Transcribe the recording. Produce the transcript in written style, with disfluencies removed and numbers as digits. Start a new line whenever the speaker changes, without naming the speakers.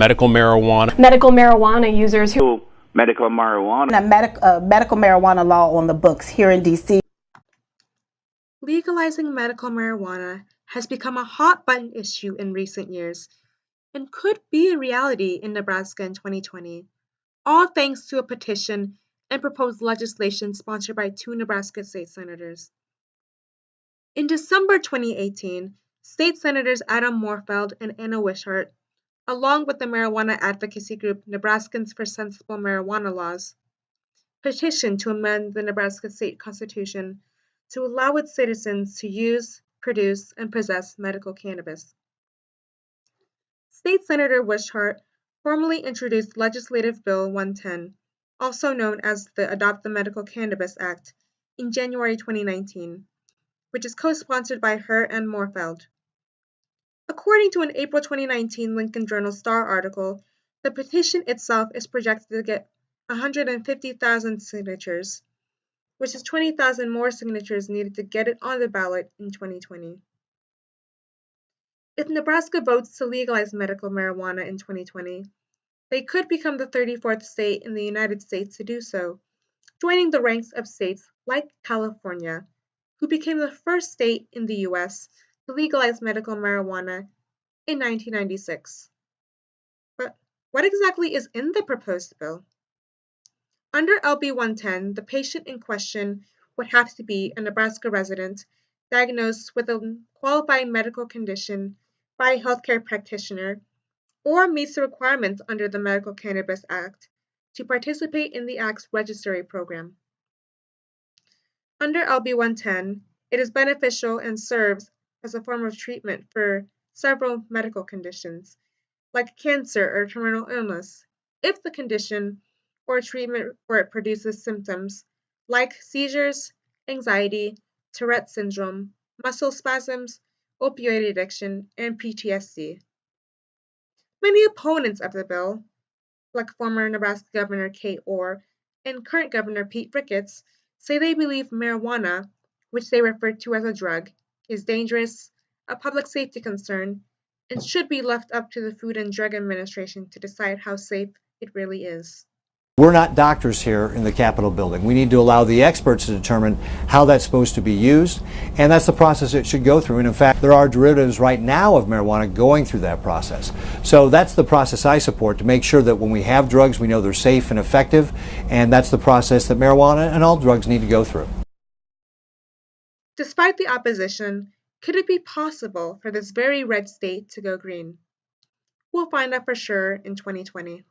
medical marijuana.
Medical marijuana users who
medical marijuana.
A medical marijuana law on the books here in D.C.
Legalizing medical marijuana has become a hot-button issue in recent years and could be a reality in Nebraska in 2020, all thanks to a petition and proposed legislation sponsored by 2 Nebraska state senators. In December 2018, state senators Adam Moorfeld and Anna Wishart, along with the marijuana advocacy group Nebraskans for Sensible Marijuana Laws, petitioned to amend the Nebraska state constitution to allow its citizens to use, produce, and possess medical cannabis. State Senator Wishart formally introduced Legislative Bill 110, also known as the Adopt the Medical Cannabis Act, in January 2019, which is co-sponsored by her and Moorfeld. According to an April 2019 Lincoln Journal Star article, the petition itself is projected to get 150,000 signatures, which is 20,000 more signatures needed to get it on the ballot in 2020. If Nebraska votes to legalize medical marijuana in 2020, they could become the 34th state in the United States to do so, joining the ranks of states like California, who became the first state in the U.S. to legalize medical marijuana in 1996. But what exactly is in the proposed bill? Under LB 110, the patient in question would have to be a Nebraska resident diagnosed with a qualifying medical condition by a healthcare practitioner or meets the requirements under the Medical Cannabis Act to participate in the Act's registry program. Under LB 110, it is beneficial and serves as a form of treatment for several medical conditions, like cancer or terminal illness, if the condition or treatment for it produces symptoms like seizures, anxiety, Tourette syndrome, muscle spasms, opioid addiction, and PTSD. Many opponents of the bill, like former Nebraska Governor Kate Orr and current Governor Pete Ricketts, say they believe marijuana, which they refer to as a drug, is dangerous, a public safety concern, and should be left up to the Food and Drug Administration to decide how safe it really is.
We're not doctors here in the Capitol building. We need to allow the experts to determine how that's supposed to be used, and that's the process it should go through. And in fact, there are derivatives right now of marijuana going through that process. So that's the process I support, to make sure that when we have drugs, we know they're safe and effective, and that's the process that marijuana and all drugs need to go through.
Despite the opposition, could it be possible for this very red state to go green? We'll find out for sure in 2020.